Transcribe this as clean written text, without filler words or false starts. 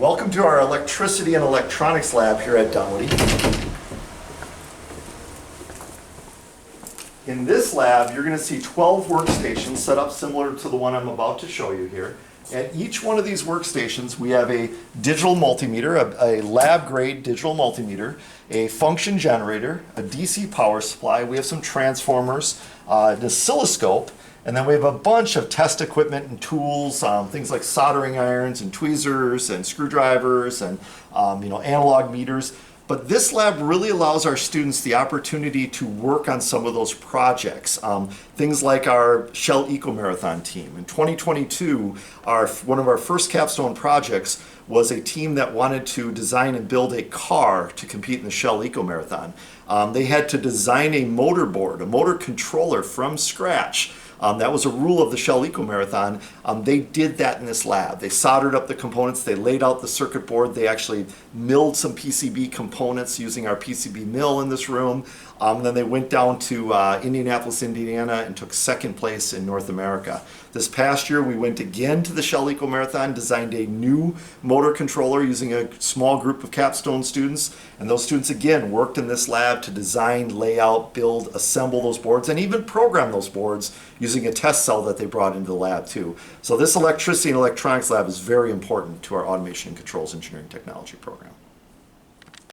Welcome to our electricity and electronics lab here at Dunwoody. In this lab, you're going to see 12 workstations set up similar to the one I'm about to show you here. At each one of these workstations, we have a digital multimeter, a lab-grade digital multimeter, a function generator, a DC power supply. We have some transformers, an oscilloscope, and then we have a bunch of test equipment and tools, things like soldering irons and tweezers and screwdrivers and analog meters. But this lab really allows our students the opportunity to work on some of those projects. Things like our Shell Eco Marathon team. In 2022, one of our first capstone projects was a team that wanted to design and build a car to compete in the Shell Eco Marathon. They had to design a motor board, a motor controller from scratch. That was a rule of the Shell Eco Marathon. They did that in this lab. They soldered up the components, they laid out the circuit board, they actually milled some PCB components using our PCB mill in this room. Then they went down to Indianapolis, Indiana and took second place in North America. This past year we went again to the Shell Eco Marathon, designed a new motor controller using a small group of capstone students, and those students again worked in this lab to design, lay out, build, assemble those boards, and even program those boards using a test cell that they brought into the lab too. So this electricity and electronics lab is very important to our automation and controls engineering technology program.